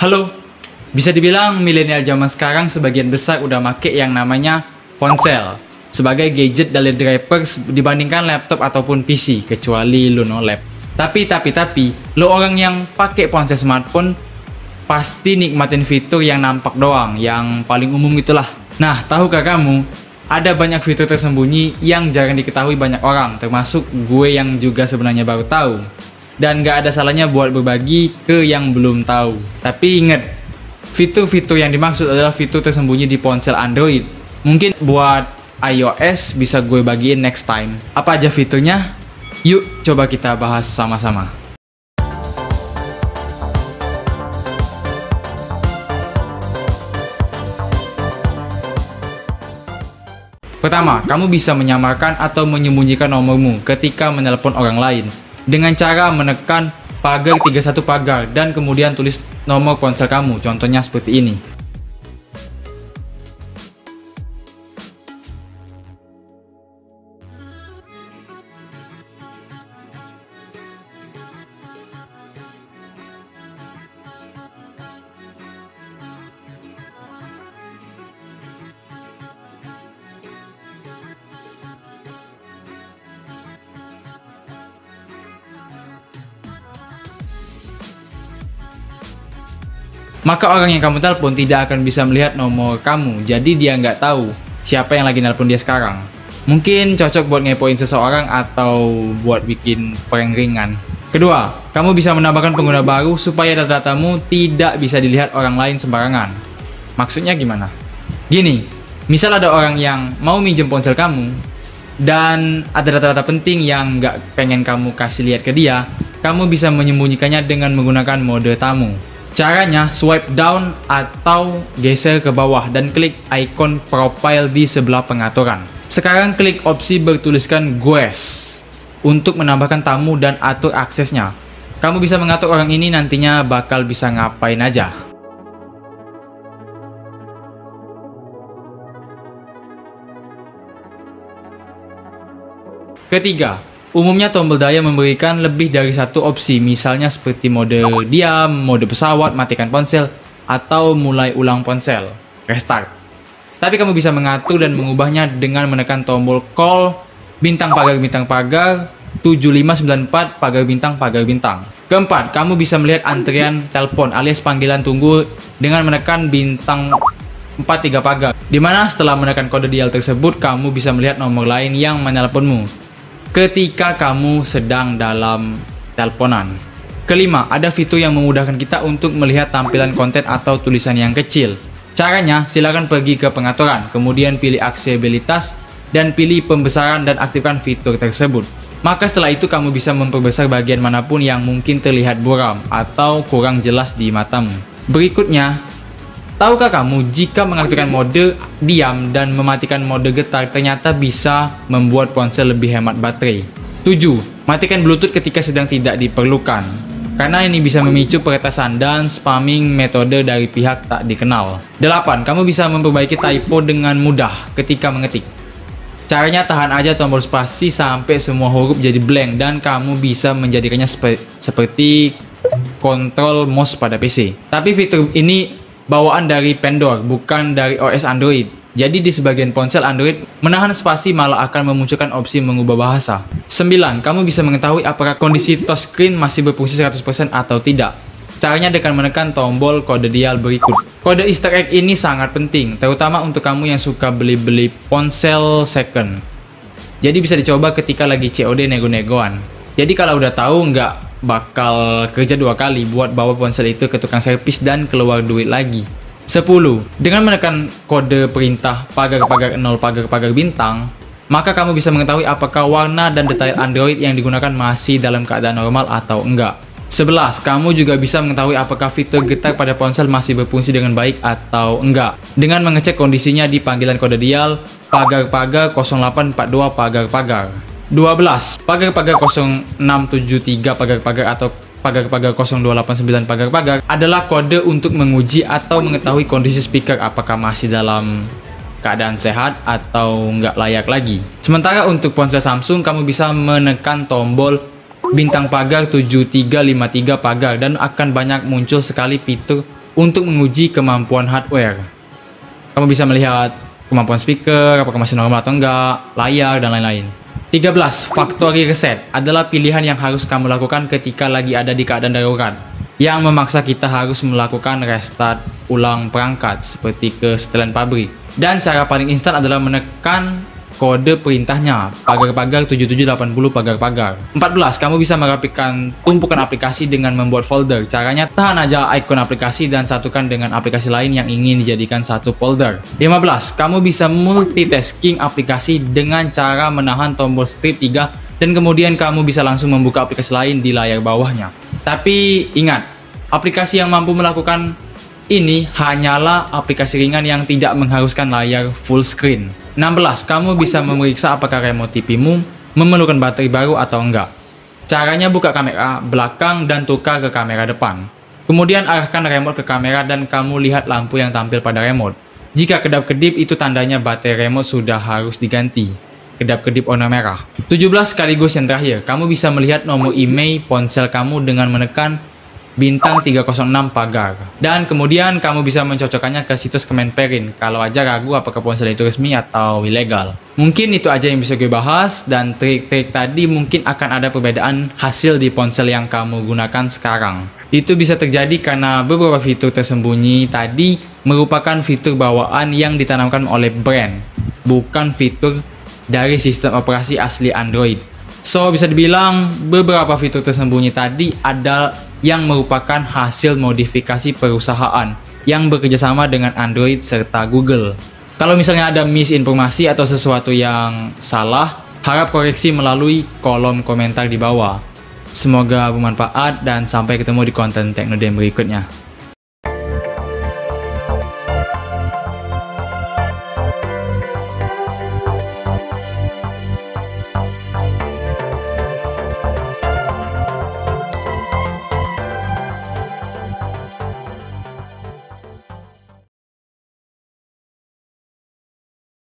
Halo, bisa dibilang milenial zaman sekarang sebagian besar udah make yang namanya ponsel sebagai gadget daily drivers dibandingkan laptop ataupun PC, kecuali lu no lab. Tapi, lu orang yang pakai ponsel smartphone pasti nikmatin fitur yang nampak doang, yang paling umum itulah. Nah, tahukah kamu, ada banyak fitur tersembunyi yang jarang diketahui banyak orang, termasuk gue yang juga sebenarnya baru tahu. Dan gak ada salahnya buat berbagi ke yang belum tahu. Tapi ingat, fitur-fitur yang dimaksud adalah fitur tersembunyi di ponsel Android. Mungkin buat iOS bisa gue bagiin next time. Apa aja fiturnya? Yuk coba kita bahas sama-sama. Pertama, kamu bisa menyamarkan atau menyembunyikan nomormu ketika menelpon orang lain dengan cara menekan pagar 31 pagar dan kemudian tulis nomor ponsel kamu, contohnya seperti ini. Maka orang yang kamu telepon tidak akan bisa melihat nomor kamu, jadi dia nggak tahu siapa yang lagi nelpon dia sekarang. Mungkin cocok buat ngepoin seseorang atau buat bikin prank ringan. Kedua, kamu bisa menambahkan pengguna baru supaya data-datamu tidak bisa dilihat orang lain sembarangan. Maksudnya gimana? Gini, misal ada orang yang mau minjem ponsel kamu dan ada data-data penting yang nggak pengen kamu kasih lihat ke dia, kamu bisa menyembunyikannya dengan menggunakan mode tamu. Caranya, swipe down atau geser ke bawah dan klik ikon profile di sebelah pengaturan. Sekarang klik opsi bertuliskan Guest untuk menambahkan tamu dan atur aksesnya. Kamu bisa mengatur orang ini nantinya bakal bisa ngapain aja. Ketiga, umumnya tombol daya memberikan lebih dari satu opsi, misalnya seperti mode diam, mode pesawat, matikan ponsel, atau mulai ulang ponsel, restart. Tapi kamu bisa mengatur dan mengubahnya dengan menekan tombol call, bintang pagar, 7594, pagar bintang. Keempat, kamu bisa melihat antrian telepon alias panggilan tunggu dengan menekan bintang 43 pagar, dimana setelah menekan kode dial tersebut, kamu bisa melihat nomor lain yang menelponmu ketika kamu sedang dalam teleponan. Kelima, ada fitur yang memudahkan kita untuk melihat tampilan konten atau tulisan yang kecil. Caranya, silakan pergi ke pengaturan, kemudian pilih aksesibilitas dan pilih pembesaran dan aktifkan fitur tersebut. Maka setelah itu kamu bisa memperbesar bagian manapun yang mungkin terlihat buram atau kurang jelas di matamu. Berikutnya, tahukah kamu jika mengaktifkan mode diam dan mematikan mode getar ternyata bisa membuat ponsel lebih hemat baterai? 7. Matikan Bluetooth ketika sedang tidak diperlukan, karena ini bisa memicu peretasan dan spamming metode dari pihak tak dikenal. 8. Kamu bisa memperbaiki typo dengan mudah ketika mengetik. Caranya, tahan aja tombol spasi sampai semua huruf jadi blank dan kamu bisa menjadikannya seperti kontrol mouse pada PC. Tapi fitur ini bawaan dari Pandora, bukan dari OS Android. Jadi di sebagian ponsel Android, menahan spasi malah akan memunculkan opsi mengubah bahasa. 9. Kamu bisa mengetahui apakah kondisi touchscreen masih berfungsi 100% atau tidak. Caranya dengan menekan tombol kode dial berikut. Kode Easter egg ini sangat penting, terutama untuk kamu yang suka beli-beli ponsel second. Jadi bisa dicoba ketika lagi COD nego-negoan. Jadi kalau udah tahu nggak bakal kerja dua kali buat bawa ponsel itu ke tukang servis dan keluar duit lagi. 10. Dengan menekan kode perintah pagar 0 pagar bintang, maka kamu bisa mengetahui apakah warna dan detail Android yang digunakan masih dalam keadaan normal atau enggak. 11. Kamu juga bisa mengetahui apakah fitur getar pada ponsel masih berfungsi dengan baik atau enggak dengan mengecek kondisinya di panggilan kode dial pagar 0842 pagar. 12. Pagar 0673 pagar atau pagar 0289 pagar adalah kode untuk menguji atau mengetahui kondisi speaker apakah masih dalam keadaan sehat atau nggak layak lagi. Sementara untuk ponsel Samsung, kamu bisa menekan tombol bintang pagar 7353 pagar dan akan banyak muncul sekali fitur untuk menguji kemampuan hardware. Kamu bisa melihat kemampuan speaker, apakah masih normal atau enggak, layar, dan lain-lain. 13. Factory reset adalah pilihan yang harus kamu lakukan ketika lagi ada di keadaan darurat, yang memaksa kita harus melakukan restart ulang perangkat seperti ke setelan pabrik. Dan cara paling instan adalah menekan kode perintahnya, pagar-pagar 7780 pagar-pagar. 14. Kamu bisa merapikan tumpukan aplikasi dengan membuat folder. Caranya, tahan aja ikon aplikasi dan satukan dengan aplikasi lain yang ingin dijadikan satu folder. 15. Kamu bisa multitasking aplikasi dengan cara menahan tombol Shift 3 dan kemudian kamu bisa langsung membuka aplikasi lain di layar bawahnya. Tapi ingat, aplikasi yang mampu melakukan ini hanyalah aplikasi ringan yang tidak mengharuskan layar full screen. 16. Kamu bisa memeriksa apakah remote TV-mu memerlukan baterai baru atau enggak. Caranya, buka kamera belakang dan tukar ke kamera depan. Kemudian arahkan remote ke kamera dan kamu lihat lampu yang tampil pada remote. Jika kedap-kedip, itu tandanya baterai remote sudah harus diganti. Kedap-kedip warna merah. 17. Sekaligus yang terakhir, kamu bisa melihat nomor email ponsel kamu dengan menekan bintang 306 pagar. Dan kemudian kamu bisa mencocokkannya ke situs Kemenperin kalau aja ragu apakah ponsel itu resmi atau ilegal. Mungkin itu aja yang bisa gue bahas, dan trik-trik tadi mungkin akan ada perbedaan hasil di ponsel yang kamu gunakan sekarang. Itu bisa terjadi karena beberapa fitur tersembunyi tadi merupakan fitur bawaan yang ditanamkan oleh brand, bukan fitur dari sistem operasi asli Android. So, bisa dibilang beberapa fitur tersembunyi tadi ada yang merupakan hasil modifikasi perusahaan yang bekerjasama dengan Android serta Google. Kalau misalnya ada misinformasi atau sesuatu yang salah, harap koreksi melalui kolom komentar di bawah. Semoga bermanfaat dan sampai ketemu di konten Teknodem berikutnya.